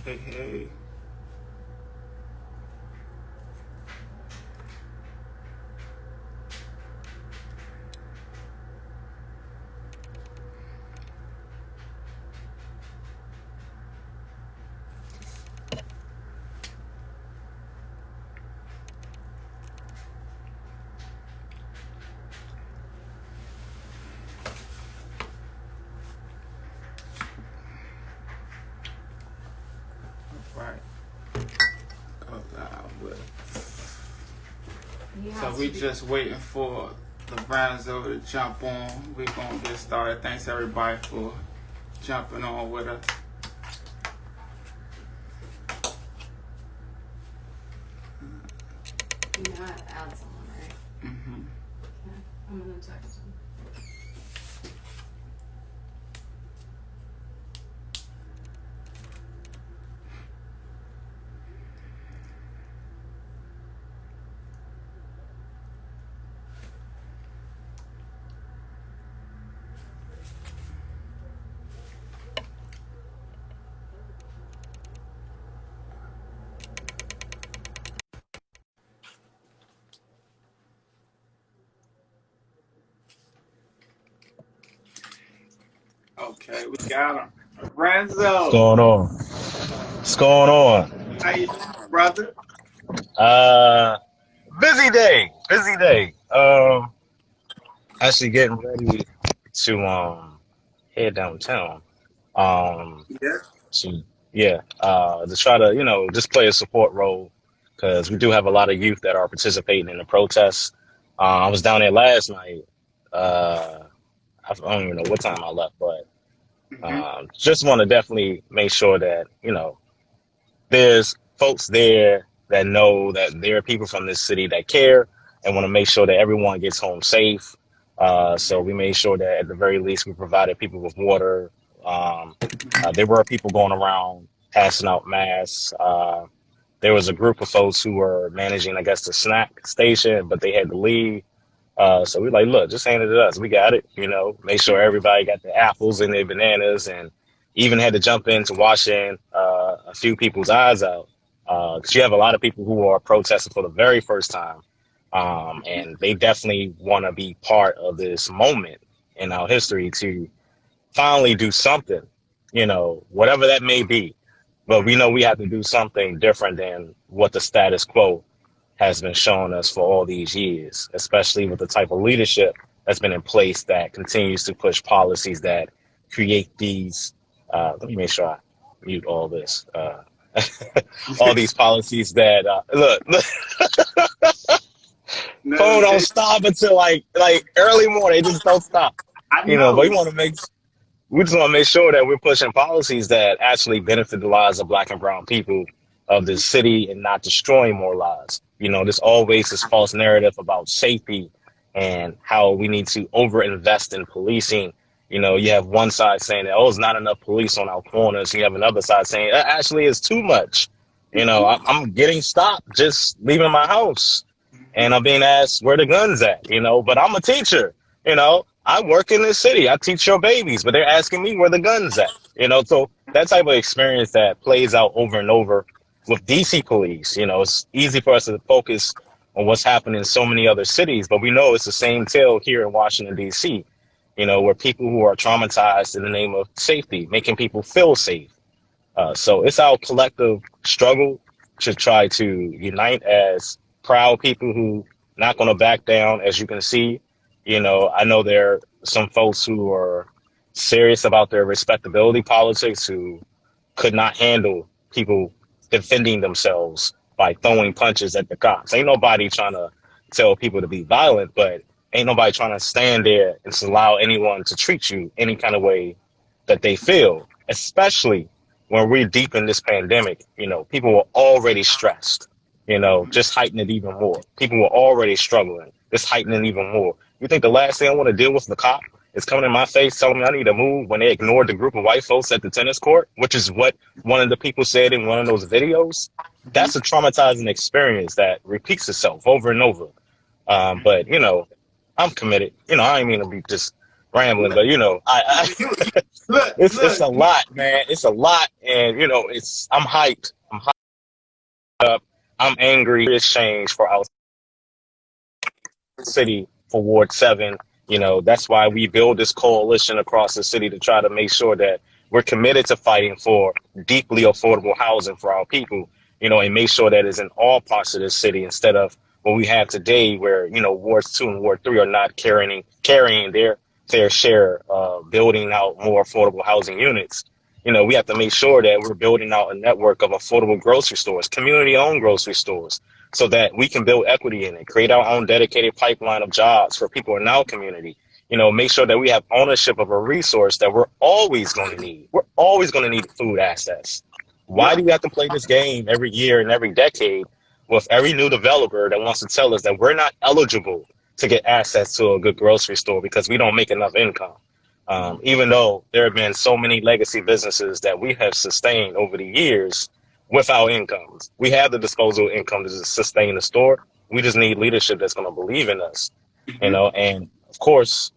Hey, hey. All right. Go loud with it. So we just waiting for Lorenzo to jump on. We gonna get started. Thanks everybody for jumping on with us. You know how to add someone, right? Mm-hmm. Okay. I'm gonna text him. Okay, we got him. What's Lorenzo, going on? What's going on? how you doing, brother? Uh, busy day, busy day. Actually getting ready to head downtown. Um, Yeah. to yeah, to try to just play a support role because we do have a lot of youth that are participating in the protests. I was down there last night. Uh, I don't even know what time I left, but Mm-hmm. just want to definitely make sure that there's folks there that know that there are people from this city that care and want to make sure that everyone gets home safe. So we made sure that at the very least we provided people with water. Um, there were people going around passing out masks. There was a group of folks who were managing, I guess, the snack station, but they had to leave. So we like, look, just hand it to us. We got it. Make sure everybody got their apples and their bananas, and even had to jump in to washing a few people's eyes out. Because you have a lot of people who are protesting for the very first time, and they definitely want to be part of this moment in our history to finally do something, whatever that may be. But we know we have to do something different than what the status quo has been showing us for all these years, especially with the type of leadership that's been in place that continues to push policies that create these. Let me make sure I mute all this. All these policies that look, No, phone don't stop until like early morning. It just don't stop. I But know. we just want to make sure that we're pushing policies that actually benefit the lives of black and brown people of this city and not destroying more lives. There's always this false narrative about safety and how we need to overinvest in policing. You have one side saying that, oh, it's not enough police on our corners. You have another side saying that actually is too much. I'm getting stopped just leaving my house and I'm being asked where the guns at, but I'm a teacher, I work in this city. I teach your babies, but they're asking me where the guns at, so that type of experience that plays out over and over with DC police, it's easy for us to focus on what's happening in so many other cities, but we know it's the same tale here in Washington, DC, where people who are traumatized in the name of safety, making people feel safe. So it's our collective struggle to try to unite as proud people who not going to back down. As you can see, I know there are some folks who are serious about their respectability politics who could not handle people defending themselves by throwing punches at the cops. Ain't nobody trying to tell people to be violent, but ain't nobody trying to stand there and just allow anyone to treat you any kind of way that they feel, especially when we're deep in this pandemic. People were already stressed, just heighten it even more. People were already struggling, just heighten it even more. You think the last thing I want to deal with the cop is coming in my face telling me I need to move when they ignored the group of white folks at the tennis court, which is what one of the people said in one of those videos? That's a traumatizing experience that repeats itself over and over. But I'm committed. I ain't mean to be just rambling, Look, but you know, look, it's look. a lot, man. It's a lot, and you know, I'm hyped. I'm hyped up. I'm angry. It's change for our city for Ward 7. You know, that's why we build this coalition across the city to try to make sure that we're committed to fighting for deeply affordable housing for our people, you know, and make sure that it's in all parts of the city instead of what we have today where, you know, Wards 2 and Ward 3 are not carrying their fair share of building out more affordable housing units. You know, we have to make sure that we're building out a network of affordable grocery stores, community owned grocery stores, so that we can build equity in it, create our own dedicated pipeline of jobs for people in our community. You know, make sure that we have ownership of a resource that we're always going to need. We're always going to need food access. Why Yeah. do we have to play this game every year and every decade with every new developer that wants to tell us that we're not eligible to get access to a good grocery store because we don't make enough income? Even though there have been so many legacy businesses that we have sustained over the years with our incomes. We have the disposable income to sustain the store. We just need leadership that's going to believe in us, you Mhm. know. And of course,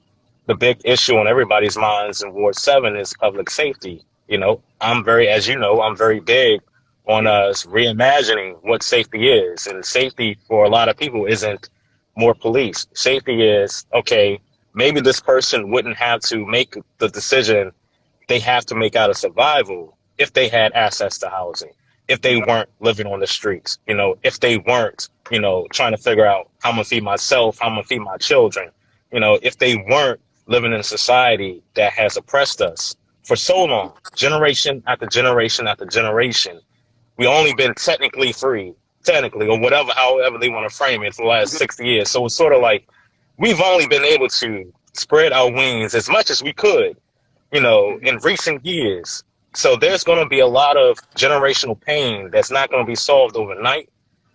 the big issue on everybody's minds in Ward 7 is public safety. You know, as you know, I'm very big on Yeah. us reimagining what safety is. And safety for a lot of people isn't more police. Safety is, okay, maybe this person wouldn't have to make the decision they have to make out of survival if they had access to housing, if they Yeah. weren't living on the streets, you know, if they weren't, you know, trying to figure out how I'm gonna feed myself, how I'm gonna feed my children, you know, if they weren't living in a society that has oppressed us for so long, generation after generation after generation. We only been technically free, technically, or whatever, however they want to frame it, for the last 60 years. So it's sort of like we've only been able to spread our wings as much as we could, you know, in recent years. So there's going to be a lot of generational pain that's not going to be solved overnight,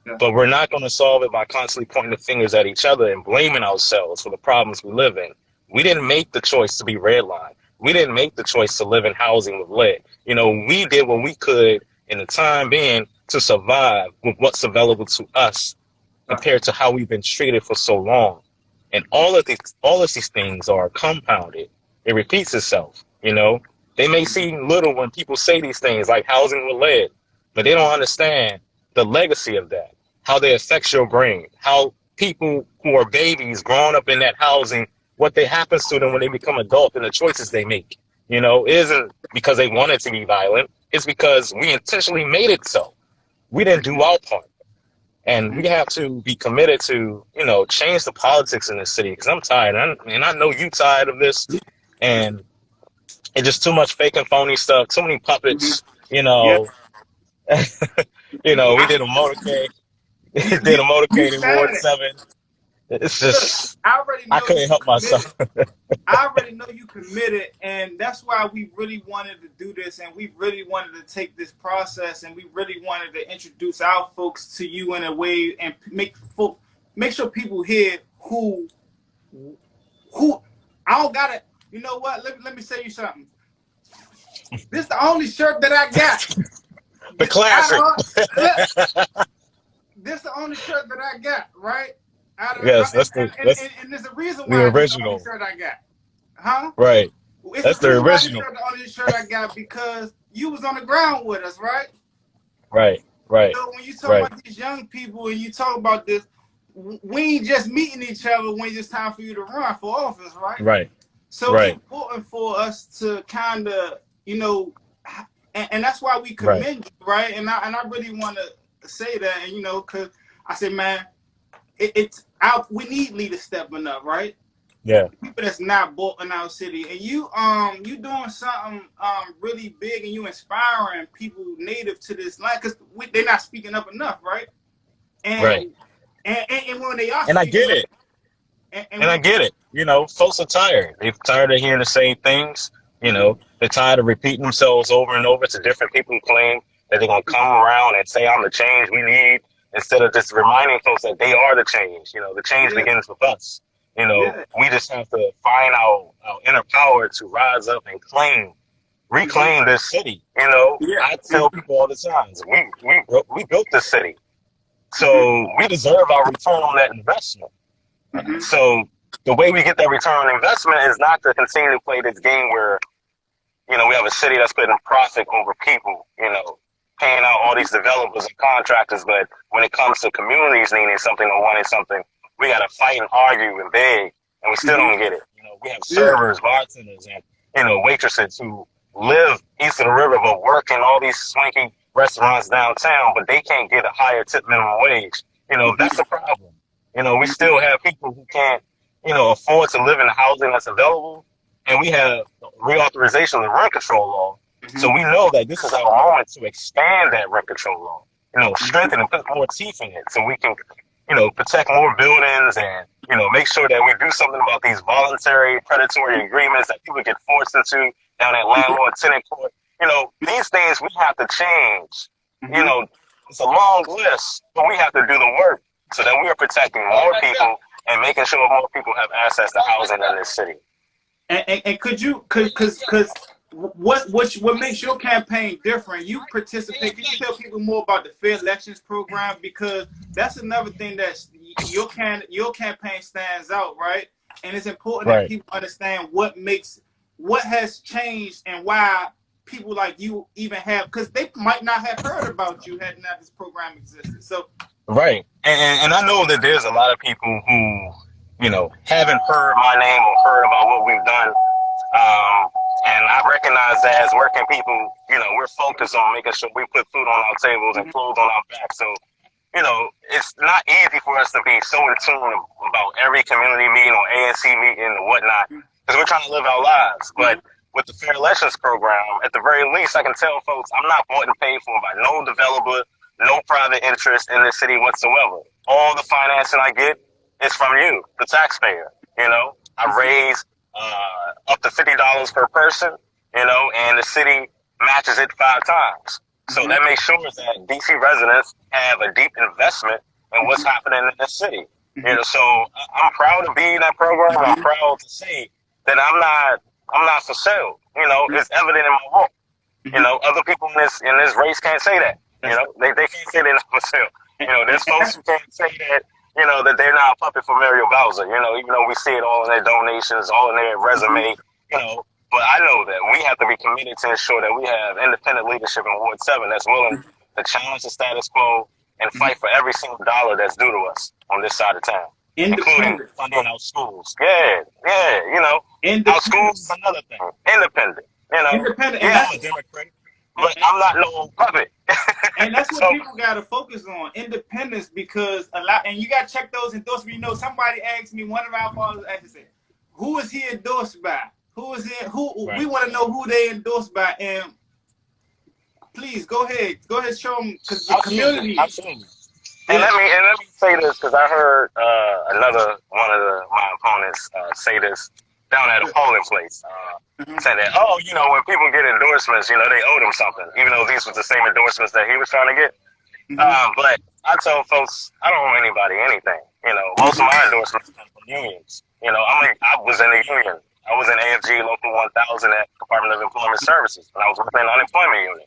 Yeah. but we're not going to solve it by constantly pointing the fingers at each other and blaming ourselves for the problems we live in. We didn't make the choice to be redlined. We didn't make the choice to live in housing with lead. You know, we did what we could in the time being to survive with what's available to us Right. compared to how we've been treated for so long. And all of these things are compounded. It repeats itself. You know, they may seem little when people say these things like housing with lead, but they don't understand the legacy of that, how they affect your brain, how people who are babies growing up in that housing, what they happens to them when they become adult and the choices they make. You know, it isn't because they wanted to be violent. It's because we intentionally made it so. We didn't do our part. And we have to be committed to, you know, change the politics in this city because I'm tired. And I know you tired of this. And it's just too much fake and phony stuff, too many Mhm. puppets, you Yeah. know. You know, we did a motorcade, You, did you, a you motorcade in Ward said it. 7. It's Look, just, I already I know couldn't you help myself. committed. I already know you committed, and that's why we really wanted to do this, and we really wanted to take this process, and we really wanted to introduce our folks to you in a way and make sure people hear who I don't gotta. You know what? Let me say you something. This is the only shirt that I got. The classic. This is the only shirt that I got, right? Yes, And there's a reason the why this is the only original. shirt I got. Huh? Right. It's That's the the reason why this original. shirt the only shirt I got because you was on the ground with us, right? Right. Right. So when you talk Right. about these young people and you talk about this, we ain't just meeting each other when it's time for you to run for office, right? Right. So Right. it's important for us to kind of, you know, and that's why we Right. commend you, right? And I really want to say that, and you know, because I say, man, we need leaders stepping up, right? Yeah. People that's not bought in our city, and you doing something really big, and you inspiring people native to this land because they're not speaking up enough, right? And Right. and when they are And I speaking get up, it. and And I when get it. You know, folks are tired. They're tired of hearing the same things. You know, they're tired of repeating themselves over and over to different people who claim that they're going to come around and say, I'm the change we need, instead of just reminding folks that they are the change. You know, the change yeah, begins with us. You know, yeah, we just have to find our inner power to rise up and reclaim this city. You know, yeah, I tell people all the time, we built this city. mm-hmm, So we deserve our return on that investment. mm-hmm, So the way we get that return on investment is not to continue to play this game where, we have a city that's putting profit over people, paying out all these developers and contractors. But when it comes to communities needing something or wanting something, we got to fight and argue and beg, and we still don't get it. We have Yeah. servers, bartenders, and, waitresses who live east of the river but work in all these swanky restaurants downtown, but they can't get a higher tip minimum wage. That's the problem. We still have people who can't, afford to live in the housing that's available, and we have reauthorization of the rent control law. So we know that this is our moment to expand that rent control law, strengthen and put more teeth in it so we can, protect more buildings and, make sure that we do something about these voluntary predatory agreements that people get forced into down at landlord-tenant court. These things we have to change. It's a long list, but we have to do the work so that we are protecting more people and making sure more people have access to housing in this city. And could you, because what makes your campaign different? You participate. Can you tell people more about the Fair Elections program? Because that's another thing that your campaign stands out, right? And it's important that people understand what has changed and why people like you even have, because they might not have heard about you had not this program existed. So right, and I know that there's a lot of people who haven't heard my name or heard about what we've done. And I recognize that as working people, we're focused on making sure we put food on our tables and clothes on our backs. So, it's not easy for us to be so in tune about every community meeting or ANC meeting or whatnot, because we're trying to live our lives. But with the Fair Elections program, at the very least, I can tell folks I'm not bought and paid for by no developer, no private interest in the city whatsoever. All the financing I get is from you, the taxpayer. I raise up to $50 per person, and the city matches it 5 times. So that makes sure that DC residents have a deep investment in what's happening in the city. So I'm proud to be in that program. I'm proud to say that I'm not for sale. It's evident in my work. Other people in this race can't say that. They can't say they're not for sale. There's folks who can't say that. That they're not a puppet for Muriel Bowser, even though we see it all in their donations, all in their resume, but I know that we have to be committed to ensure that we have independent leadership in Ward 7 that's willing to challenge the status quo and fight for every single dollar that's due to us on this side of town, including funding our schools. Yeah, our schools is another thing. Independent, independent. Yeah, I'm a Democrat, but I'm not no puppet. And that's what people got to focus on, independence, because a lot, and you got to check those endorsements. Somebody asked me, one of our fathers said, who is he endorsed by? Who is it? We want to know who they endorsed by. And please go ahead, show them, because the community. Absolutely. And let me say this, because I heard another one of my opponents say this down at a polling place. Saying that, when people get endorsements, they owe them something, even though these was the same endorsements that he was trying to get. But I told folks, I don't owe anybody anything. Most of my endorsements come from unions. I was in a union. I was in AFG Local 1000 at Department of Employment Services when I was working in the unemployment unit.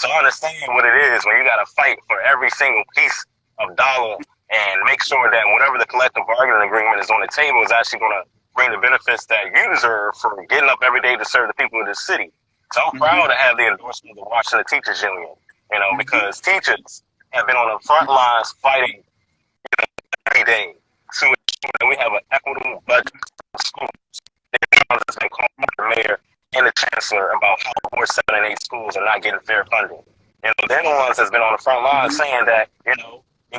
So I understand what it is when you got to fight for every single piece of dollar and make sure that whatever the collective bargaining agreement is on the table is actually going to bring the benefits that you deserve for getting up every day to serve the people of this city. So I'm proud to have the endorsement of the Washington Teachers Union, because teachers have been on the front lines fighting every day to ensure that we have an equitable budget for schools. Has been called by the mayor and the chancellor about how Ward 7 and 8 schools are not getting fair funding. They're the ones that's been on the front line saying that, in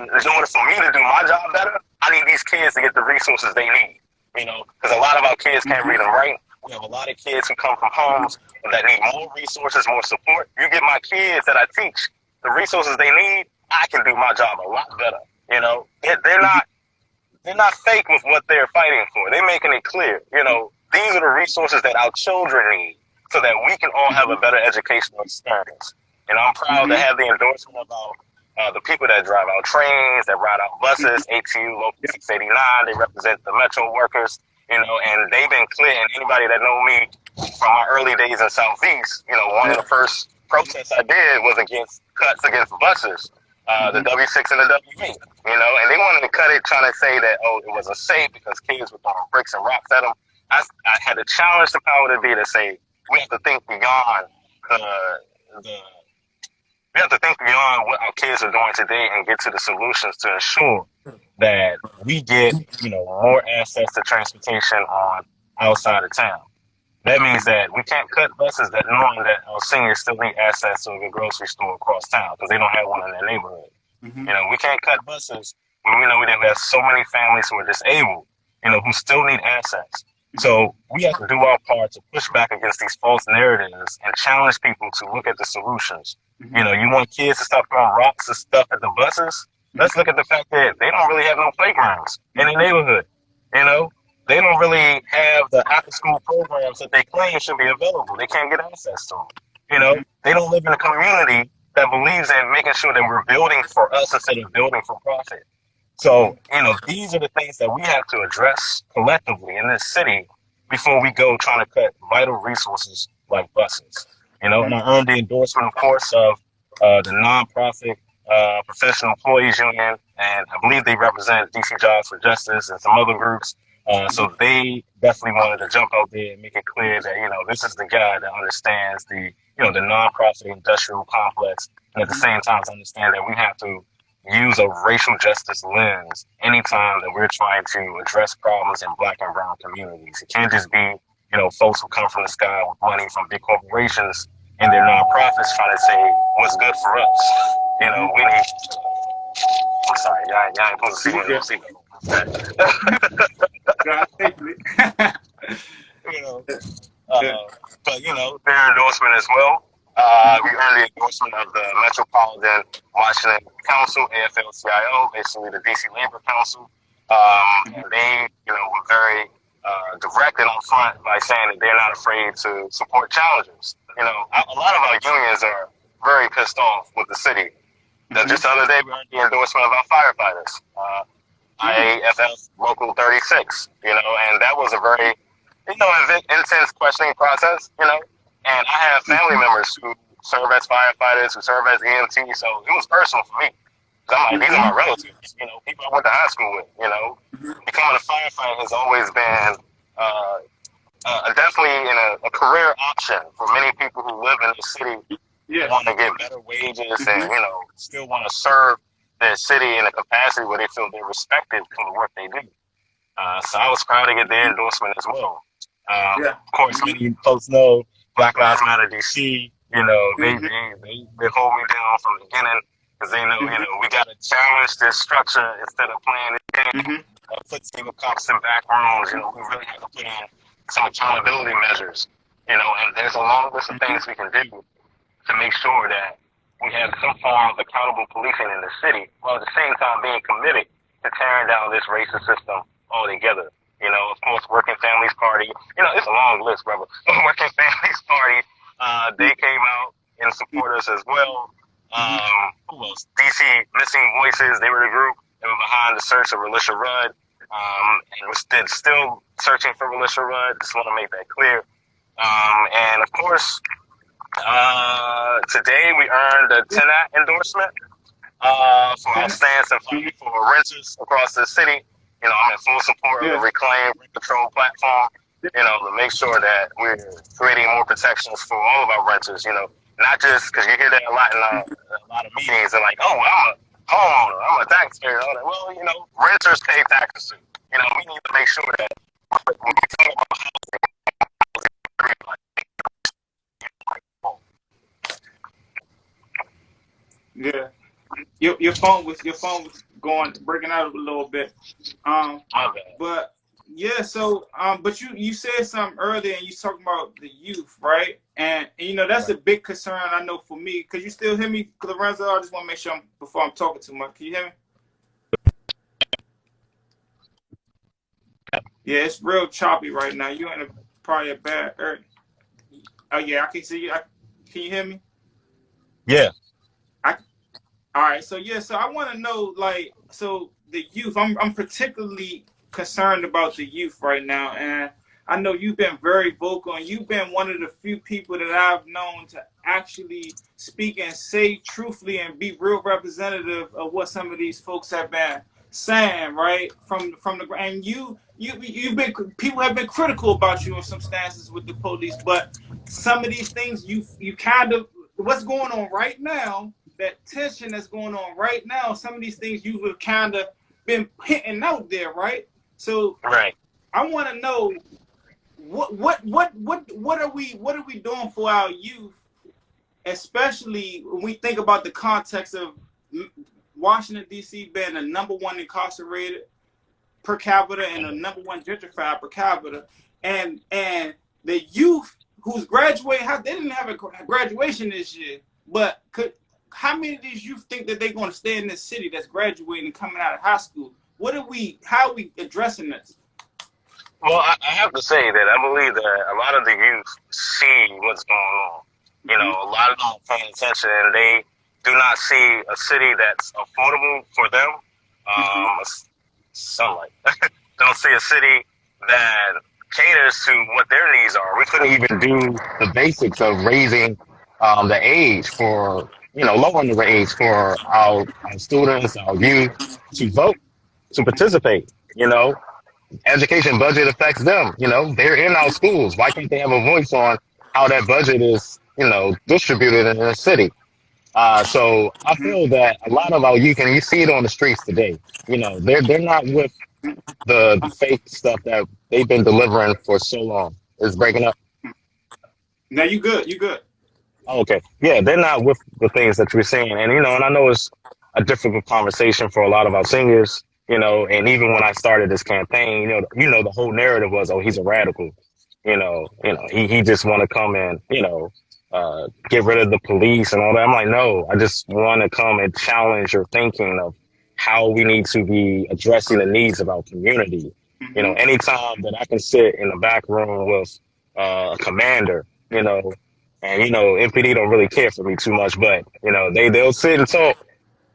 order for me to do my job better, I need these kids to get the resources they need. Because a lot of our kids can't read and write. We have a lot of kids who come from homes that need more resources, more support. You get my kids that I teach the resources they need, I can do my job a lot better. They're not fake with what they're fighting for. They're making it clear. These are the resources that our children need so that we can all have a better educational experience. I'm proud to have the endorsement of the people that drive our trains, that ride our buses, ATU Local 689. They represent the Metro workers, and they've been clear. And anybody that know me from my early days in Southeast, one of the first protests I did was against cuts against buses. the W6 and the WV, and they wanted to cut it, trying to say that, oh, it wasn't safe because kids were throwing bricks and rocks at them. I had to challenge the power to be to say we have to think beyond the we have to think beyond what our kids are doing today and get to the solutions to ensure that we get more access to transportation on outside of town. That means that we can't cut buses, that knowing that our seniors still need access to a grocery store across town because they don't have one in their neighborhood. We can't cut buses when we know that we have so many families who are disabled, who still need access. So we have to do our part to push back against these false narratives and challenge people to look at the solutions. You want kids to stop throwing rocks and stuff at the buses? Let's look at the fact that they don't really have no playgrounds in their neighborhood. They don't really have the after-school programs that they claim should be available. They can't get access to them. They don't live in a community that believes in making sure that we're building for us instead of building for profit. So, these are the things that we have to address collectively in this city before we go trying to cut vital resources like buses. And I earned the endorsement, of course, of the nonprofit Professional Employees Union, and I believe they represent DC Jobs for Justice and some other groups. So they definitely wanted to jump out there and make it clear that, this is the guy that understands the nonprofit industrial complex, and at the same time understand that we have to use a racial justice lens anytime that we're trying to address problems in Black and brown communities. It can't just be, folks who come from the sky with money from big corporations and their nonprofits trying to say what's good for us. We need. I'm sorry, y'all ain't supposed to see me. Don't see me. But their endorsement as well. We earned the endorsement of the Metropolitan Washington Council, AFL-CIO, basically the DC Labor Council. And they, were very direct and upfront by saying that they're not afraid to support challengers. A lot of our unions are very pissed off with the city. Just the other day, we earned the endorsement of our firefighters. IAFF Local 36, and that was a very, intense questioning process, and I have family members who serve as firefighters, who serve as EMT, so it was personal for me. I'm like, these are my relatives, people I went to high school with, Becoming a firefighter has always been definitely a career option for many people who live in the city, want to get better wages and, still want to serve their city in a capacity where they feel they're respected for the work they do. So I was proud to get their endorsement as well. Of course, many folks know Black Lives Matter DC. They hold me down from the beginning because they know, we got to challenge this structure instead of playing this game. Put single cops in back rooms. We really have to put in some accountability measures. And there's a long list of things we can do to make sure that we have some form of accountable policing in the city, while at the same time being committed to tearing down this racist system altogether. Of course, Working Families Party, it's a long list, brother. Working Families Party, they came out and support us as well. Who else? DC Missing Voices, they were the group that were behind the search of Relisha Rudd, and we're still searching for Relisha Rudd. Just want to make that clear. And of course, today we earned a TENAT endorsement for our stance and fighting for renters across the city. I'm in full support of the Reclaim Rent Control platform, to make sure that we're creating more protections for all of our renters, not just because you hear that a lot in a lot of meetings. They're like, oh, well, I'm a homeowner, I'm a taxpayer. Well, renters pay taxes too. We need to make sure that when we talk about Yeah, your phone was breaking out a little bit. But yeah, so but you said something earlier, and you talking about the youth, right? And that's a big concern I know for me. Could you still hear me, Lorenzo? I just want to make sure before I'm talking too much. Can you hear me? Yeah, it's real choppy right now. You in probably a bad area. Oh yeah, I can see you. Can you hear me? Yeah. All right, so I want to know, so the youth. I'm particularly concerned about the youth right now, and I know you've been very vocal, and you've been one of the few people that I've known to actually speak and say truthfully and be real representative of what some of these folks have been saying, right? From the and you've been, people have been critical about you in some stances with the police, but some of these things you kind of, what's going on right now, that tension that's going on right now, some of these things you have kind of been hitting out there, right? So Right. I want to know what are we doing for our youth, especially when we think about the context of Washington D.C. being the #1 incarcerated per capita and the #1 gentrified per capita, and the youth who's graduating, they didn't have a graduation this year, but how many of these youth think that they're going to stay in this city that's graduating and coming out of high school? How are we addressing this? Well, I have to say that I believe that a lot of the youth see what's going on. You know, a lot of them are paying attention, and they do not see a city that's affordable for them. Sunlight. Don't see a city that caters to what their needs are. We couldn't even do the basics of raising the age for, lowering the age for our students, our youth to vote, to participate. Education budget affects them. They're in our schools. Why can't they have a voice on how that budget is, distributed in the city? So I feel that a lot of our youth, and you see it on the streets today, they're not with the fake stuff that they've been delivering for so long. It's breaking up. Now you good. Oh, okay. Yeah, they're not with the things that you're saying. And, and I know it's a difficult conversation for a lot of our seniors, and even when I started this campaign, the whole narrative was, oh, he's a radical. He just want to come and, get rid of the police and all that. I'm like, no, I just want to come and challenge your thinking of how we need to be addressing the needs of our community. Anytime that I can sit in the back room with a commander, and MPD don't really care for me too much, but they'll sit and talk,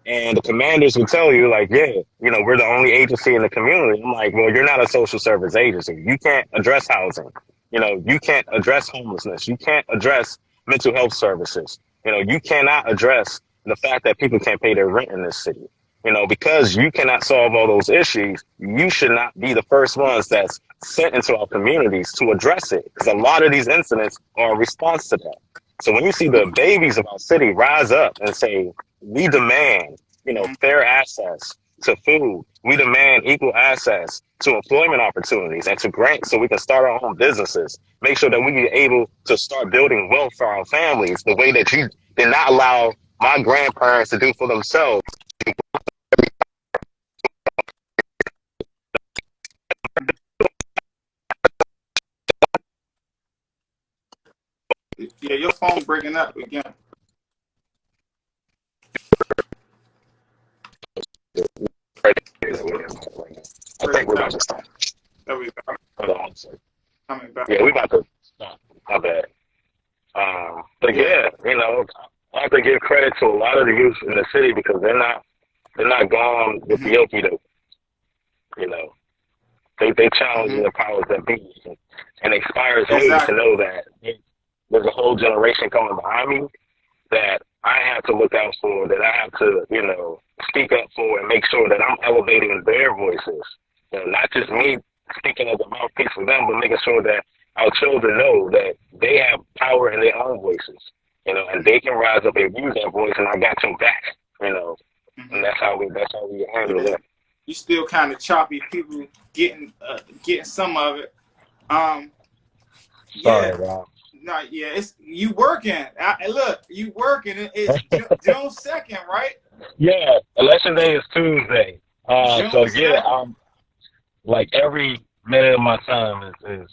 and the commanders will tell you like, yeah, we're the only agency in the community. I'm like, well, you're not a social service agency. You can't address housing. You can't address homelessness. You can't address mental health services. You cannot address the fact that people can't pay their rent in this city. Because you cannot solve all those issues, you should not be the first ones that's sent into our communities to address it. Because a lot of these incidents are a response to that. So when you see the babies of our city rise up and say, we demand, fair access to food, we demand equal access to employment opportunities and to grants so we can start our own businesses, make sure that we be able to start building wealth for our families the way that you did not allow my grandparents to do for themselves. Yeah, your phone breaking up again. I think we're about to stop. There we go. Hold on, Coming back. yeah, we about to stop. My bad. But yeah, I have to give credit to a lot of the youth in the city because they're not gone with the okie doke. They challenge the powers that be, and it inspires me to know that there's a whole generation coming behind me that I have to look out for, that I have to, speak up for and make sure that I'm elevating their voices. Not just me speaking as a mouthpiece for them, but making sure that our children know that they have power in their own voices, and they can rise up and use that voice, and I got your back, and that's how we handle it. You still kind of choppy, people getting some of it. Sorry, Rob. No, yeah, it's you working. Look, you working. It's June 2nd, right? Yeah, election day is Tuesday. So yeah, 2nd. Like every minute of my time is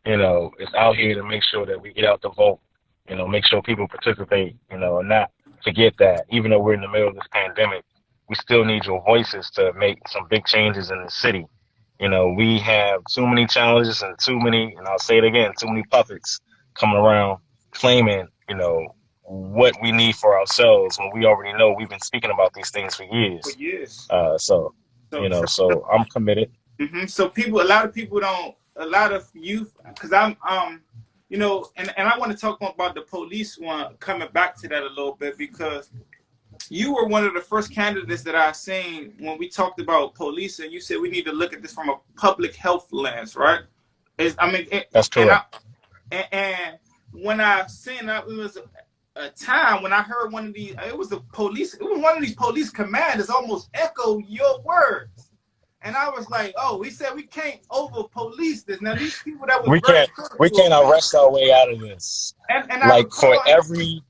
it's out here to make sure that we get out to vote. Make sure people participate. And not forget that even though we're in the middle of this pandemic, we still need your voices to make some big changes in the city. We have too many challenges and and I'll say it again, too many puppets coming around claiming, what we need for ourselves when we already know we've been speaking about these things for years. So I'm committed. So a lot of people don't a lot of youth, because I'm you know, and I want to talk about the police one, coming back to that a little bit, because you were one of the first candidates that I seen when we talked about police, and you said we need to look at this from a public health lens, right? That's And I correct. and when I seen that, it was a time when I heard one of these. It was one of these police commanders almost echo your words, and I was like, oh, he said we can't over police this. Now these people that was We very can't we critical can't of him, arrest our way out of this. and I Like for recall him. every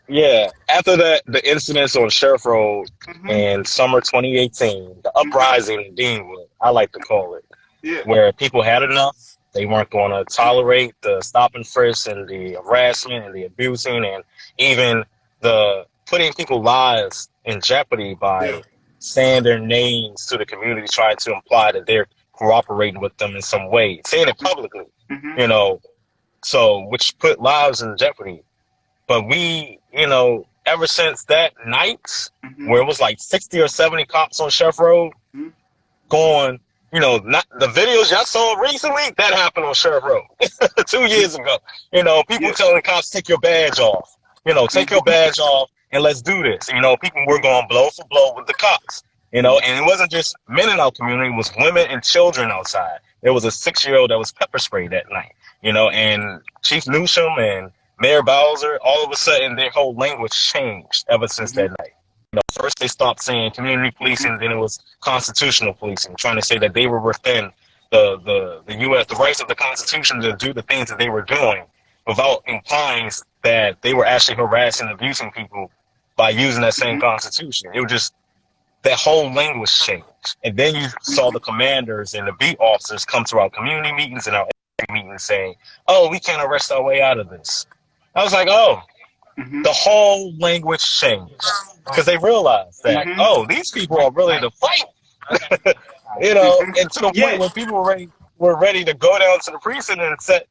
Yeah, after the incidents on Sheriff Road Hmm. in summer 2018, the Hmm. uprising in Deanwood, I like to call it, Yeah. where people had enough. They weren't going to tolerate the stop and frisk and the harassment and the abusing and even the putting people's lives in jeopardy Yeah. by saying their names to the community, trying to imply that they're cooperating with them in some way, saying it publicly, Hmm. you know, so which put lives in jeopardy. But we, ever since that night, Hmm. where it was like 60 or 70 cops on Chef Road Hmm. going, not the videos y'all saw recently, that happened on Sheriff Road 2 years ago. People Yeah. telling cops, take your badge off. Take your Hmm. badge off and let's do this. People were going blow for blow with the cops. And it wasn't just men in our community, it was women and children outside. There was a 6-year-old that was pepper sprayed that night. And Chief Newsom and Mayor Bowser, all of a sudden their whole language changed ever since Hmm. that night. First they stopped saying community policing, then it was constitutional policing, trying to say that they were within the U.S. the rights of the Constitution to do the things that they were doing, without implying that they were actually harassing and abusing people by using that same Hmm. Constitution. It was just that whole language changed, and then you saw the commanders and the beat officers come to our community meetings and our meetings saying, "Oh, we can't arrest our way out of this." I was like, "Oh." Hmm. The whole language changed because they realized that, Hmm. oh, these people are really the fight, Hmm. and to the point Yeah. where people were ready to go down to the precinct and set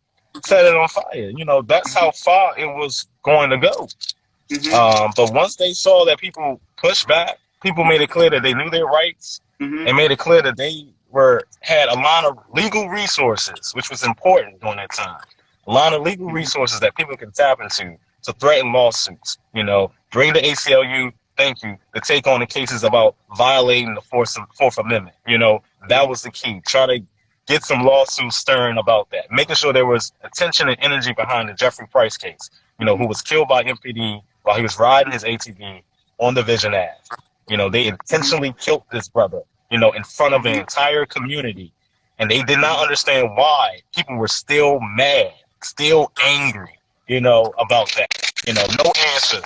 it on fire. That's how far it was going to go. Hmm. But once they saw that people pushed back, people made it clear that they knew their rights Hmm. and made it clear that they had a lot of legal resources, which was important during that time. A lot of legal Hmm. resources that people can tap into to threaten lawsuits. Bring the ACLU, thank you, to take on the cases about violating the Fourth Amendment. That was the key. Try to get some lawsuits stirring about that, making sure there was attention and energy behind the Jeffrey Price case, who was killed by MPD while he was riding his ATV on Division Ave. They intentionally killed this brother, in front of an Hmm. entire community. And they did not understand why people were still mad, still angry, about that. No answers.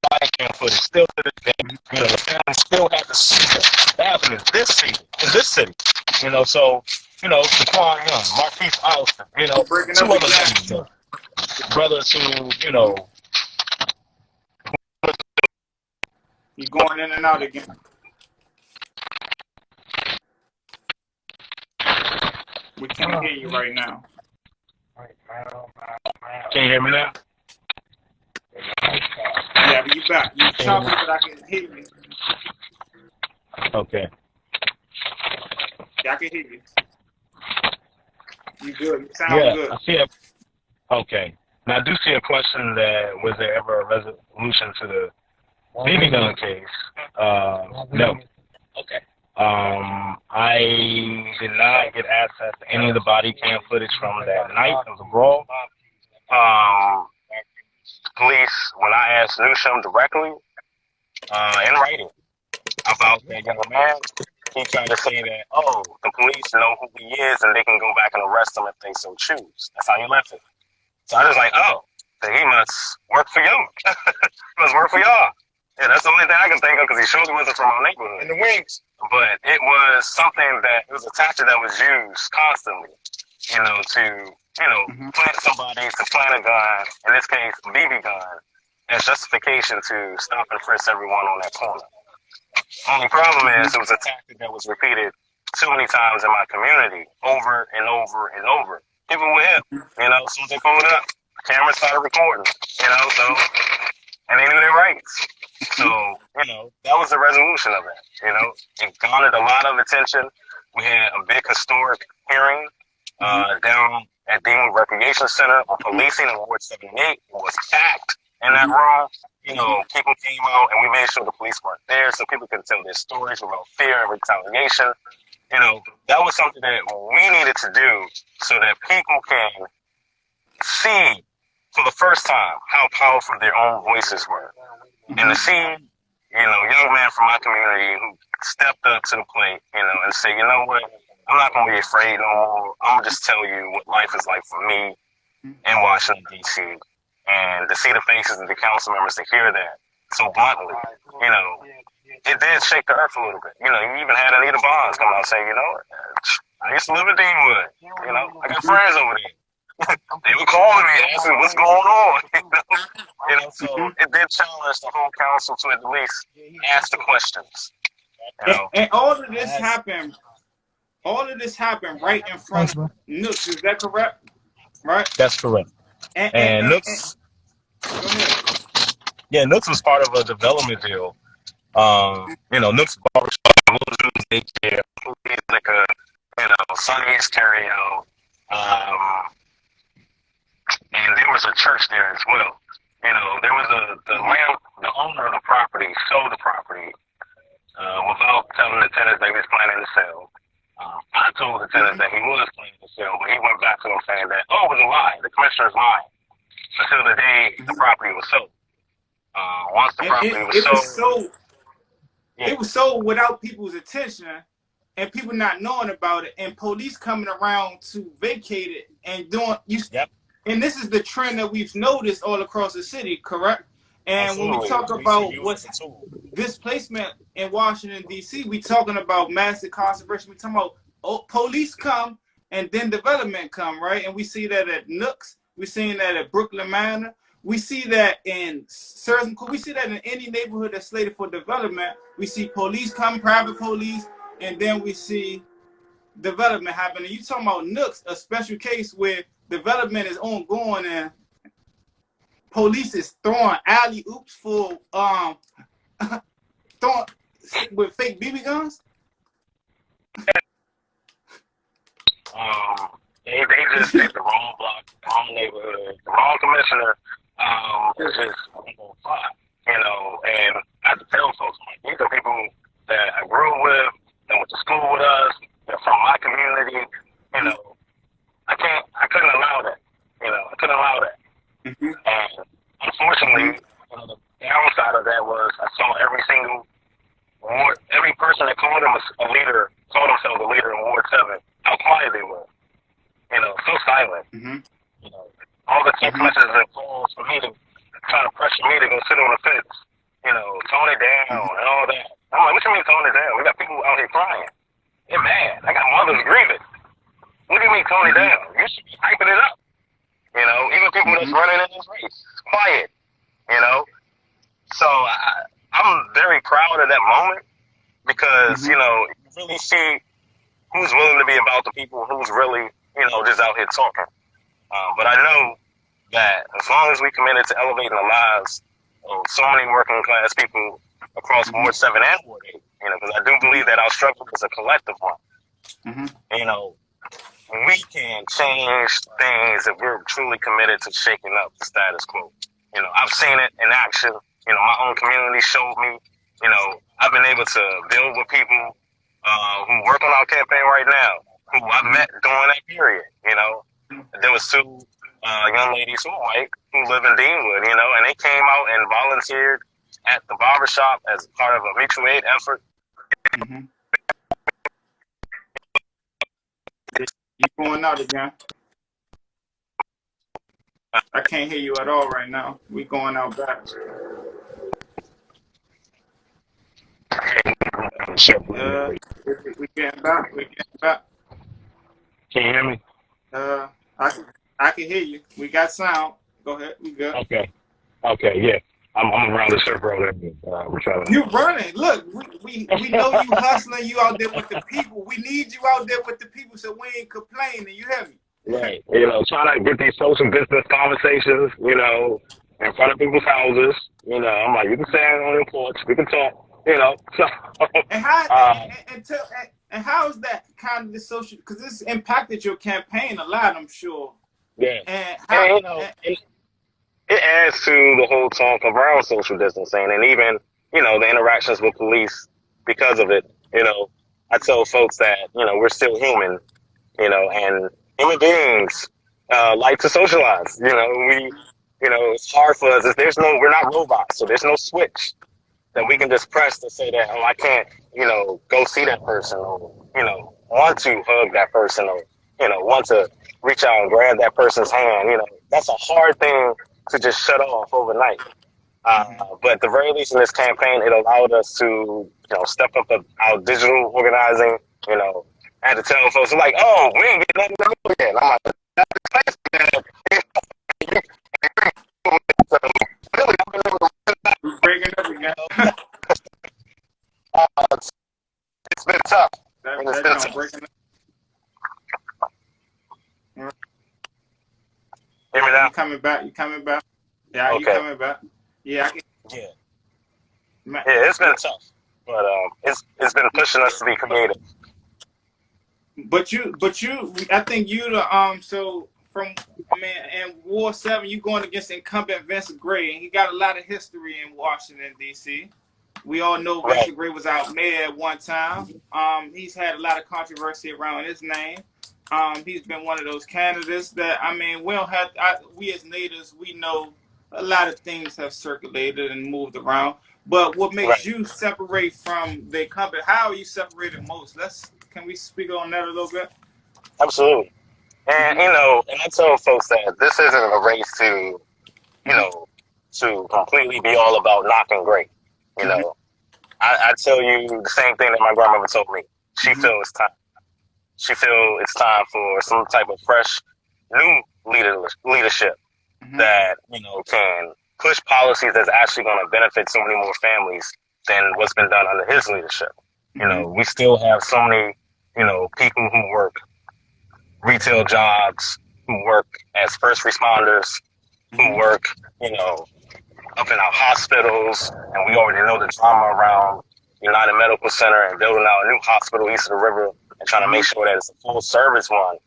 Body cam footage still to this day. The family still have to see that happened in this city. So, Daquan Young, Marquise Allison, You're breaking two up other again. names, brothers who, You're going in and out again. We can't hear you right now. can you hear me now? Yeah, but you back. You choppy, but I can hear you. Okay. Yeah, I can hear you. You good. You sound Yeah, good. I see it. Okay. Now, I do see a question that was there ever a resolution to the BB gun case? No. Okay. I did not get access to any of the body cam footage from that night of the brawl. Police, when I asked Newsom directly, in writing about that young man, he tried to say that, oh, the police know who he is and they can go back and arrest him if they so choose. That's how he left it. So I was like, oh, then he must work for you. He must work for y'all. Yeah, that's the only thing I can think of because he surely wasn't from our neighborhood. In the wings. But it was something that, it was a tactic that was used constantly, to, Hmm. plant somebody, to plant a gun, in this case, a BB gun, as justification to stop and frisk everyone on that corner. Only problem is it was a tactic that was repeated too many times in my community, over and over and over. People were hip, as soon as they pulled up, the camera started recording, so, and they knew their rights. So, that was the resolution of it, It garnered a lot of attention. We had a big historic hearing down at Deanwood Recreation Center on policing in Ward 7 and 8. It was packed in that room. You know, people came out and we made sure the police weren't there so people could tell their stories without fear and retaliation. You know, that was something that we needed to do so that people can see for the first time how powerful their own voices were. And to see, you know, young men from my community who stepped up to the plate, you know, and say, you know what, I'm not going to be afraid no more. I'm going to just tell you what life is like for me in Washington, D.C. And to see the faces of the council members, to hear that so bluntly, you know, it did shake the earth a little bit. You know, you even had Anita Bonds come out and say, you know, I used to live in Deanwood. You know, I got friends over there. They were calling me asking what's going on. You know, so it did challenge the whole council to at least ask the questions. You know? And all of this happened. All of this happened right in front of Nooks. Is that correct? Right. That's correct. And Nooks. Go ahead. Yeah, Nooks was part of a development deal. You know, Nooks Barbershop, Wilson's Daycare, like a, you know, Sonny's Stereo, and there was a church there as well. You know, there was the owner of the property sold the property without telling the tenants that he was planning to sell. I told the tenants that he was planning to sell, but he went back to them saying that, oh, it was a lie. The commissioner's lying. Until the day the property was sold. Once the property was sold. It was sold without people's attention and people not knowing about it and police coming around to vacate it and doing and this is the trend that we've noticed all across the city, correct? And absolutely. When we talk about what's displacement in Washington, D.C., we talking about mass incarceration. We talking about police come and then development come, right? And we see that at Nooks. We're seeing that at Brooklyn Manor. We see that in certain, we see that in any neighborhood that's slated for development. We see police come, private police, and then we see development happen. And you talking about Nooks, a special case where development is ongoing and police is throwing alley oops for throwing with fake BB guns. They just picked the wrong block, wrong neighborhood, the wrong commissioner. It's just, you know, and I have to tell folks, like, these are people that I grew up with, that went to school with us, they're from my community, you know. I couldn't allow that, you know, I couldn't allow that. And unfortunately, you know, the downside of that was I saw every person that called themselves a leader in Ward 7, how quiet they were. You know, so silent. You know, all the text messages and calls for me to try to pressure me to go sit on the fence. You know, tone it down and all that. I'm like, what you mean tone it down? We got people out here crying. They're mad. I got mothers grieving. What do you mean tone it down? You should be hyping it up. You know, even people that's running in this race, it's quiet. You know, so I'm very proud of that moment because you know, you really see who's willing to be about the people, who's really, you know, just out here talking. But I know that as long as we committed to elevating the lives of so many working class people across Ward 7 and Ward 8, you know, because I do believe that our struggle is a collective one. You know, we can change things if we're truly committed to shaking up the status quo. You know, I've seen it in action. You know, my own community showed me. You know, I've been able to build with people who work on our campaign right now, who I met during that period. You know, there was two young ladies who are white who live in Deanwood, you know, and they came out and volunteered at the barbershop as part of a mutual aid effort. You're going out again. I can't hear you at all right now. We going out back. We getting back. We getting back. Can you hear me? I can hear you. We got sound. Go ahead. We good. Okay, yeah. I'm around the circle there. We're trying to. You running. Look, we know you hustling. You out there with the people. We need you out there with the people so we ain't complaining. You hear me? Right. You know, trying to get these social business conversations, you know, in front of people's houses. You know, I'm like, you can stand on your porch. We can talk. You know. So, And how is that kind of the social? Because this impacted your campaign a lot, I'm sure. Yeah. And how? And, it adds to the whole talk around social distancing and even, the interactions with police because of it. I tell folks that, we're still human, and human beings like to socialize. It's hard for us. We're not robots, so there's no switch that we can just press to say that, oh, I can't, go see that person or, want to hug that person or, want to reach out and grab that person's hand. That's a hard thing to just shut off overnight. But at the very least in this campaign, it allowed us to, step up our digital organizing. I had to tell folks, like, oh, we ain't getting nothing to do yet. I'm like, we're breaking up again. It's been tough. That's breaking up. Hear me now? You coming back? Yeah, okay. You coming back? Yeah. Yeah, it's been tough, but it's been pushing us to be creative. But you, I think you in Ward 7, you going against incumbent Vince Gray, and he got a lot of history in Washington D.C. We all know Vince Gray was out mayor at one time. He's had a lot of controversy around his name. He's been one of those candidates that, we as natives, we know a lot of things have circulated and moved around. But what makes you separate from the incumbent? How are you separated most? Can we speak on that a little bit? Absolutely. And, and I tell folks that this isn't a race to, to completely be all about knocking Gray. I tell you the same thing that my grandmother told me. She feels it's time. She feels it's time for some type of fresh, new leadership that, can push policies that's actually going to benefit so many more families than what's been done under his leadership. We still have so many, people who work retail jobs, who work as first responders, who work, up in our hospitals, and we already know the drama around United Medical Center and building out a new hospital east of the river and trying to make sure that it's a full service one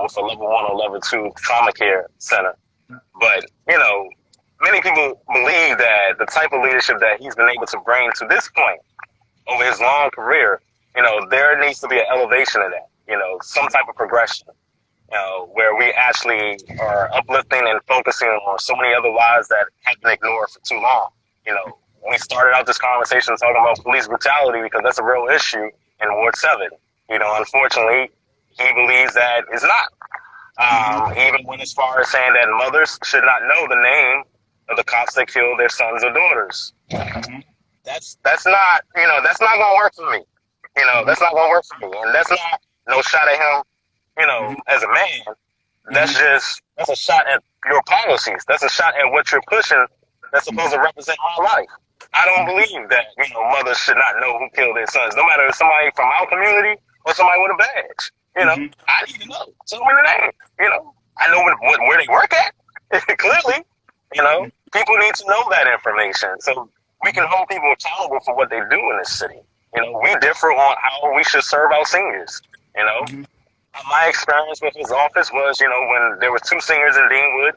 with a level 1 or level 2 trauma care center. But, many people believe that the type of leadership that he's been able to bring to this point over his long career, there needs to be an elevation of that, some type of progression, where we actually are uplifting and focusing on so many other lives that have been ignored for too long. We started out this conversation talking about police brutality because that's a real issue in Ward 7. Unfortunately, he believes that it's not. Even when as far as saying that mothers should not know the name of the cops that killed their sons or daughters. That's not, that's not going to work for me. That's not going to work for me. And that's not no shot at him, as a man. That's a shot at your policies. That's a shot at what you're pushing that's supposed to represent my life. I don't believe that, mothers should not know who killed their sons, no matter if somebody from our community or somebody with a badge. I need to know. Tell me the name. I know where they work at. Clearly, people need to know that information so we can hold people accountable for what they do in this city. We differ on how we should serve our seniors. My experience with his office was, when there were 2 seniors in Deanwood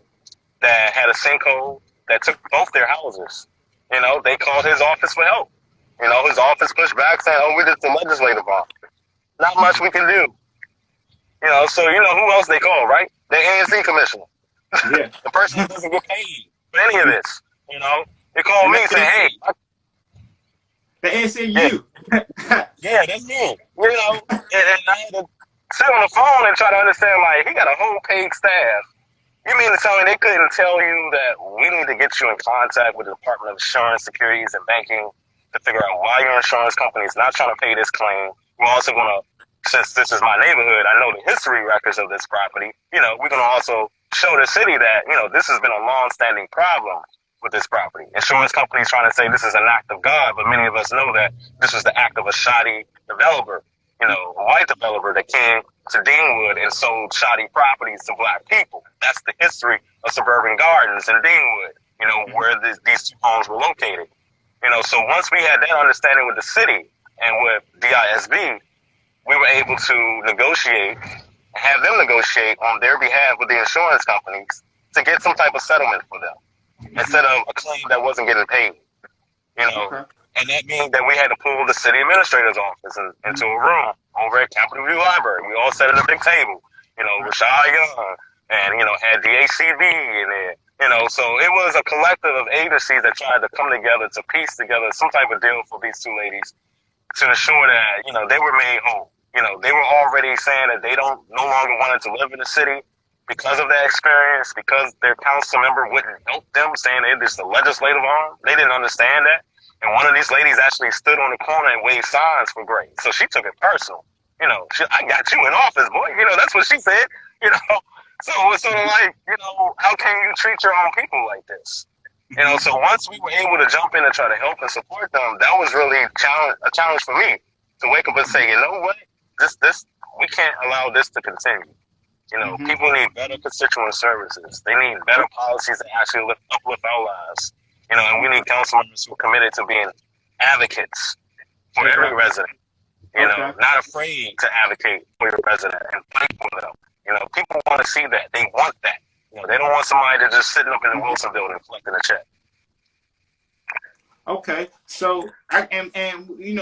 that had a sinkhole that took both their houses. They called his office for help. His office pushed back saying, oh, we're just the legislative office. Not much we can do. So who else they call, right? The ANC commissioner. Yeah. The person who doesn't get paid for any of this. They call me and say, hey. The ACU. Yeah, that's me. And I had to sit on the phone and try to understand, like, he got a whole paid staff. You mean to tell me they couldn't tell you that we need to get you in contact with the Department of Insurance, Securities, and Banking to figure out why your insurance company is not trying to pay this claim? We're also going to, since this is my neighborhood, I know the history records of this property, we're going to also show the city that, this has been a long-standing problem with this property. Insurance companies trying to say this is an act of God, but many of us know that this was the act of a shoddy developer, a white developer that came to Deanwood and sold shoddy properties to black people. That's the history of Suburban Gardens in Deanwood, where these 2 homes were located. So once we had that understanding with the city and with DISB, we were able to negotiate, have them negotiate on their behalf with the insurance companies to get some type of settlement for them instead of a claim that wasn't getting paid. Okay. And that means that we had to pull the city administrator's office into a room over at Capitol View Library. We all sat at a big table, Rashad Young, and, had DHCV in there, so it was a collective of agencies that tried to come together to piece together some type of deal for these two ladies to ensure that, they were made whole. They were already saying that they no longer wanted to live in the city because of that experience, because their council member wouldn't help them, saying they're just a legislative arm. They didn't understand that. And one of these ladies actually stood on the corner and waved signs for grace. So she took it personal. I got you in office, boy. That's what she said, So it's sort of like, how can you treat your own people like this? So once we were able to jump in and try to help and support them, that was really a challenge for me to wake up and say, you know what, this we can't allow this to continue. People need better constituent services. They need better policies that actually uplift our lives. And we need council members who are committed to being advocates for every resident. Not afraid to advocate for your resident and fight for them. People want to see that. They want that. They don't want somebody to just sitting up in the Wilson building collecting a check. Okay, so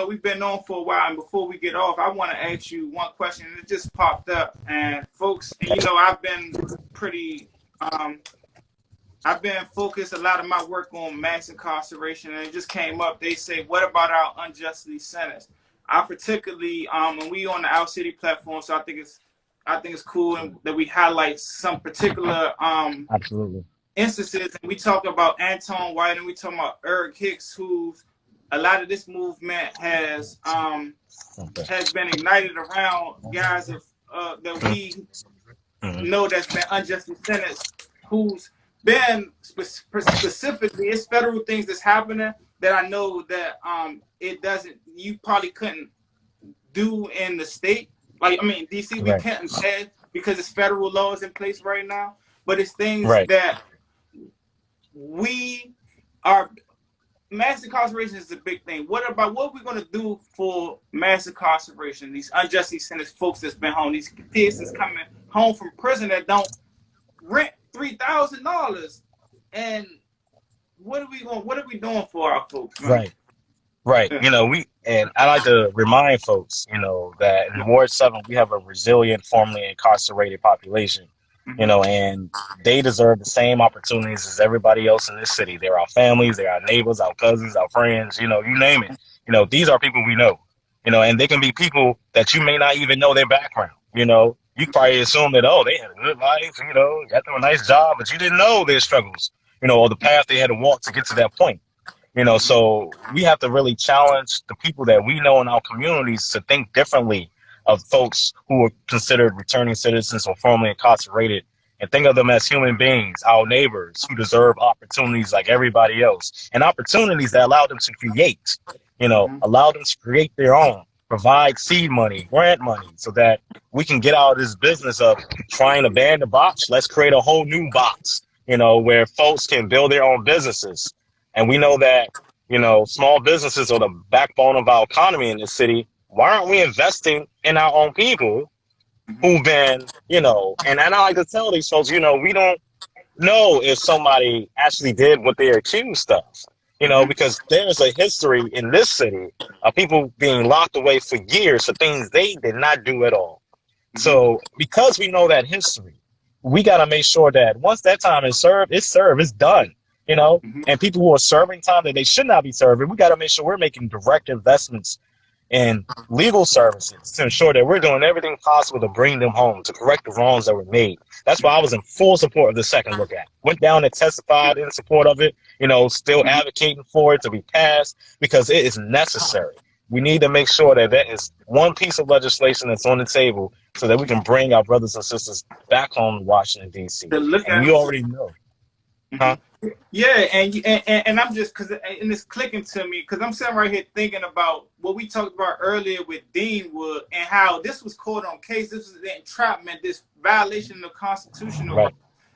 we've been on for a while, and before we get off, I want to ask you one question. It just popped up, and folks, I've been pretty, I've been focused a lot of my work on mass incarceration, and it just came up. They say, what about our unjustly sentenced? I particularly, and we on the Our City platform, so I think it's cool that we highlight some particular Absolutely. instances, and we talk about Anton White, and we talk about Eric Hicks, who a lot of this movement has been ignited around guys that we know that's been unjustly sentenced, who's been specifically, it's federal things that's happening that I know that you probably couldn't do in the state. Like, DC, we can't pass because it's federal laws in place right now, but it's things that we are. Mass incarceration is a big thing. What are we going to do for mass incarceration? These unjustly sentenced folks that's been home, these kids that's coming home from prison that don't rent $3,000, and what are we doing for our folks, man? Right. And I like to remind folks, that in Ward 7 we have a resilient, formerly incarcerated population. And they deserve the same opportunities as everybody else in this city. They're our families, they're our neighbors, our cousins, our friends, you name it. These are people we know, and they can be people that you may not even know their background. You probably assume that, they had a good life, got them a nice job, but you didn't know their struggles, or the path they had to walk to get to that point. So we have to really challenge the people that we know in our communities to think differently of folks who are considered returning citizens or formerly incarcerated, and think of them as human beings, our neighbors who deserve opportunities like everybody else, and opportunities that allow them to create, allow them to create their own, provide seed money, grant money, so that we can get out of this business of trying to ban the box. Let's create a whole new box, where folks can build their own businesses. And we know that, small businesses are the backbone of our economy in this city. Why aren't we investing in our own people who've been, and I like to tell these folks, we don't know if somebody actually did what they're accused of, because there's a history in this city of people being locked away for years for things they did not do at all. So because we know that history, we got to make sure that once that time is served, it's done. And people who are serving time that they should not be serving, we got to make sure we're making direct investments in legal services to ensure that we're doing everything possible to bring them home, to correct the wrongs that were made. That's why I was in full support of the Second Look Act. Went down and testified in support of it, still advocating for it to be passed because it is necessary. We need to make sure that that is one piece of legislation that's on the table so that we can bring our brothers and sisters back home to Washington, D.C. And you already know. Huh? Yeah, and I'm just and it's clicking to me because I'm sitting right here thinking about what we talked about earlier with Deanwood and how this was caught on case. This was the entrapment, this violation of constitutional right.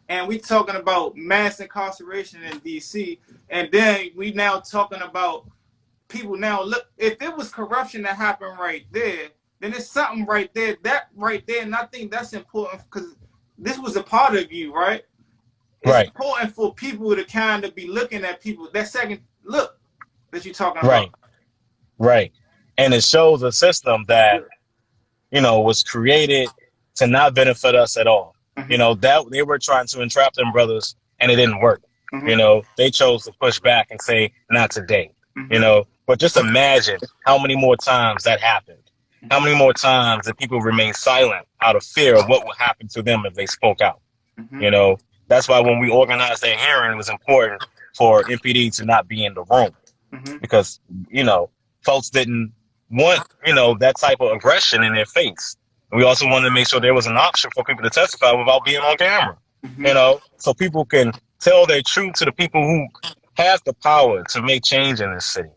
And we talking about mass incarceration in D.C. And then we now talking about people now look. If it was corruption that happened right there, then it's something right there. That right there, and I think that's important because this was a part of you, right? It's Right, important for people to kind of be looking at people that second look that you're talking about. right, right. And it shows a system that, was created to not benefit us at all. Mm-hmm. That they were trying to entrap them brothers and it didn't work. Mm-hmm. They chose to push back and say, not today. Mm-hmm. But just imagine how many more times that happened. How many more times that people remain silent out of fear of what would happen to them if they spoke out. Mm-hmm. That's why when we organized that hearing, it was important for MPD to not be in the room Mm-hmm. because, folks didn't want, that type of aggression in their face. We also wanted to make sure there was an option for people to testify without being on camera, Mm-hmm. so people can tell their truth to the people who have the power to make change in this city.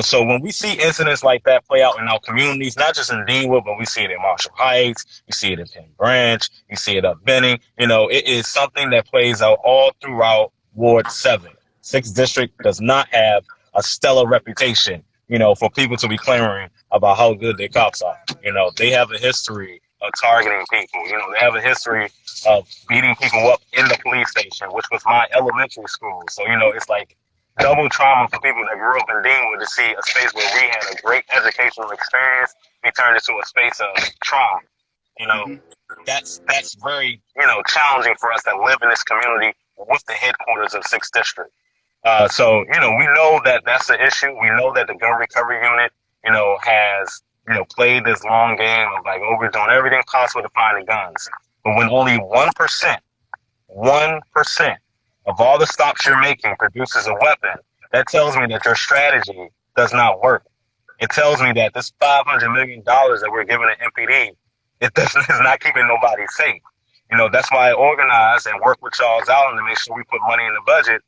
So when we see incidents like that play out in our communities, not just in Deanwood, but we see it in Marshall Heights, you see it in Penn Branch, you see it up Benning, it is something that plays out all throughout Ward 7. 6th District does not have a stellar reputation, for people to be clamoring about how good their cops are. They have a history of targeting people. They have a history of beating people up in the police station, which was my elementary school. So, it's like double trauma for people that grew up in Deanwood to see a space where we had a great educational experience be turned into a space of trauma. Mm-hmm. That's very, challenging for us that live in this community with the headquarters of 6th District. So, we know that that's the issue. We know that the gun recovery unit, has, played this long game of like, we're doing everything possible to find the guns. But when only 1% of all the stops you're making produces a weapon, that tells me that your strategy does not work. It tells me that this $500 million that we're giving to MPD, it's not keeping nobody safe. That's why I organize and work with Charles Allen to make sure we put money in the budget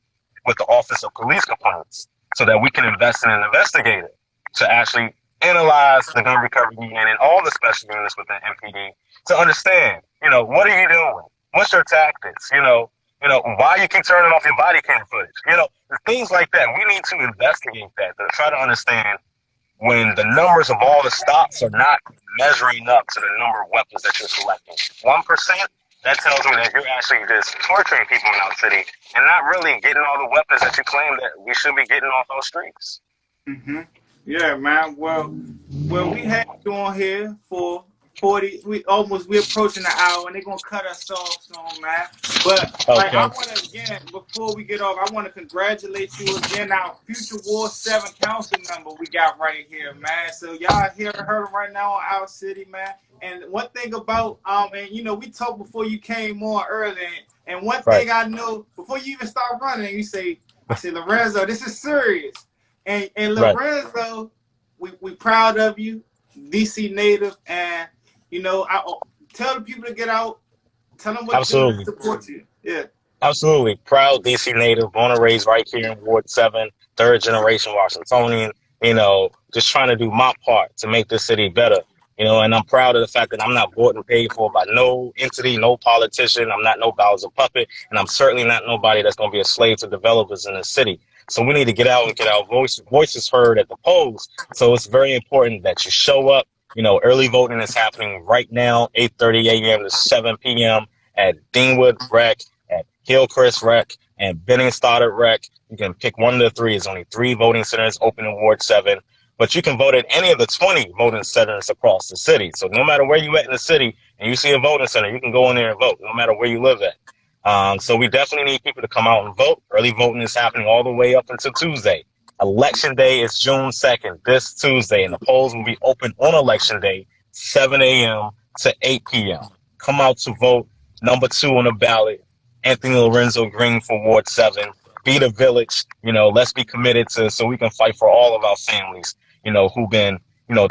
with the Office of Police Complaints so that we can invest in an investigator to actually analyze the gun recovery unit and all the special units within MPD to understand, what are you doing? What's your tactics? Why you keep turning off your body cam footage? Things like that. We need to investigate that to try to understand when the numbers of all the stops are not measuring up to the number of weapons that you're collecting. 1%, that tells me that you're actually just torturing people in our city and not really getting all the weapons that you claim that we should be getting off those streets. Mm-hmm. Yeah, man. Well, we had you on here for 40. We're approaching the hour, and they're gonna cut us off soon, man. But like, Okay. I want to again, before we get off, I want to congratulate you again, our future Ward 7 council member we got right here, man. So y'all heard him right now in our city, man. And one thing about and we talked before you came on earlier, and one thing I know before you even start running, you say, Lorenzo, this is serious. And Lorenzo, we proud of you, DC native, and I tell the people to get out, tell them what to do to support you. Yeah. Absolutely. Proud DC native, born and raised right here in Ward 7, third generation Washingtonian, just trying to do my part to make this city better. And I'm proud of the fact that I'm not bought and paid for by no entity, no politician. I'm not no Bowser puppet, and I'm certainly not nobody that's going to be a slave to developers in the city. So we need to get out and get our voices heard at the polls. So it's very important that you show up. Early voting is happening right now, 8:30 a.m. to 7 p.m. at Deanwood Rec, at Hillcrest Rec, and Benning Stoddard Rec. You can pick one of the three. There's only 3 voting centers open in Ward 7. But you can vote at any of the 20 voting centers across the city. So no matter where you at in the city and you see a voting center, you can go in there and vote, no matter where you live at. So we definitely need people to come out and vote. Early voting is happening all the way up until Tuesday. Election Day is June 2nd, this Tuesday, and the polls will be open on Election Day, 7 a.m. to 8 p.m. Come out to vote. Number 2 on the ballot, Anthony Lorenzo Green for Ward 7. Be the village. Let's be committed so we can fight for all of our families, who've been,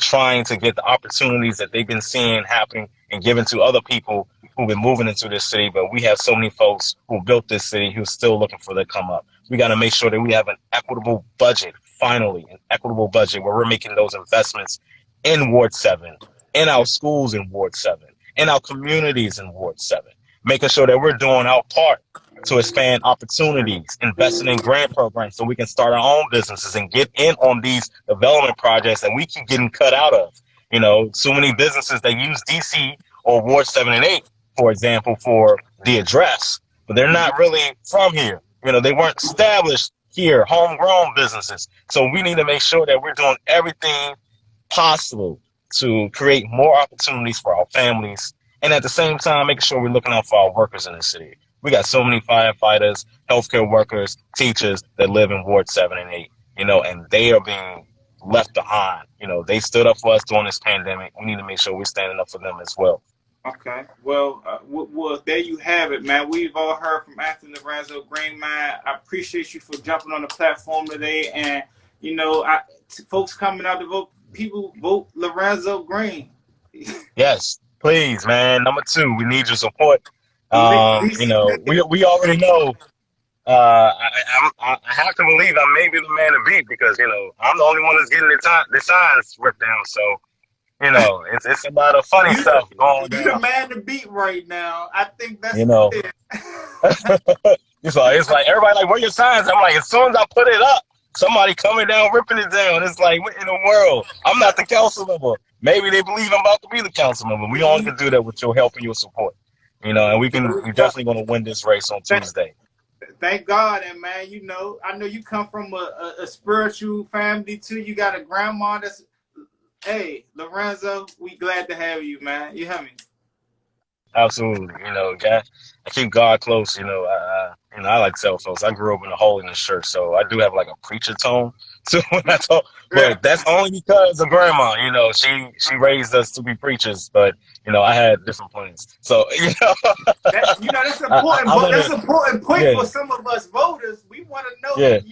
trying to get the opportunities that they've been seeing happening and given to other people who've been moving into this city. But we have so many folks who built this city who's still looking for their come up. We got to make sure that we have an equitable budget, finally, an equitable budget where we're making those investments in Ward 7, in our schools in Ward 7, in our communities in Ward 7, making sure that we're doing our part to expand opportunities, investing in grant programs so we can start our own businesses and get in on these development projects that we keep getting cut out of. You know, so many businesses that use DC or Ward 7 and 8, for example, for the address, but they're not really from here. You know, they weren't established here, homegrown businesses. So we need to make sure that we're doing everything possible to create more opportunities for our families, and at the same time making sure we're looking out for our workers in the city. We got so many firefighters, healthcare workers, teachers that live in Ward 7 and 8, you know, and they are being left behind. You know, they stood up for us during this pandemic. We need to make sure we're standing up for them as well. Okay. Well, there you have it, man. We've all heard from Anthony Lorenzo Green, man. I appreciate you for jumping on the platform today. And, you know, folks coming out to vote, people vote Lorenzo Green. Yes, please, man. Number 2, we need your support. You know, we already know. I have to believe I may be the man to beat because, you know, I'm the only one that's getting the signs ripped down. So, you know, it's a lot of funny stuff going You're the down. man to beat right now. I think that's You know, it. it's like everybody like, where are your signs? I'm like, as soon as I put it up, somebody coming down ripping it down. It's like, what in the world? I'm not the council member. Maybe they believe I'm about to be the council member. We only can do that with your help and your support. You know, and we're definitely going to win this race on Tuesday. Thank God, and man, you know, I know you come from a spiritual family too. You got a grandma that's, hey, Lorenzo, we glad to have you, man. You hear me? Absolutely. You know, God, I keep God close. You know, I like to tell folks, I grew up in a holiness church, so I do have like a preacher tone to when I talk. But that's only because of grandma. You know, she raised us to be preachers, but you know, I had different plans. So you know, that's important. That's an important point for some of us voters. We want to know when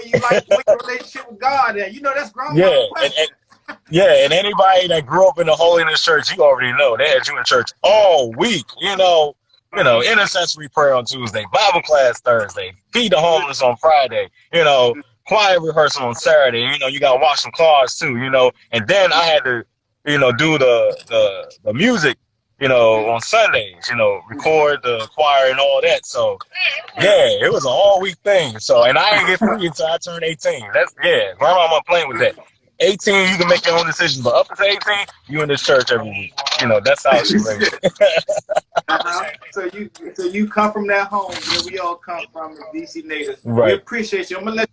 you like what your relationship with God is. You know, that's grandma's question. And anybody that grew up in the holiness church, you already know they had you in church all week. You know, intercessory prayer on Tuesday, Bible class Thursday, feed the homeless on Friday. You know, choir rehearsal on Saturday. You know, you got to wash some cars too. You know, and then I had to, you know, do the music. You know, on Sundays. You know, record the choir and all that. So yeah, it was an all week thing. So, and I didn't get free until I turned 18. Grandma wasn't playing with that. 18, you can make your own decisions, but up until 18, you in this church every week. You know, that's how she raised it. So you come from that home where we all come from, the DC natives. Right. We appreciate you. I'm gonna let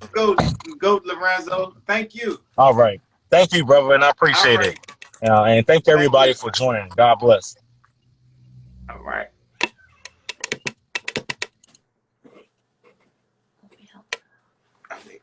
you go, Lorenzo. Thank you. All right. Thank you, brother, and I appreciate it. And thank everybody for joining. God bless. All right. I think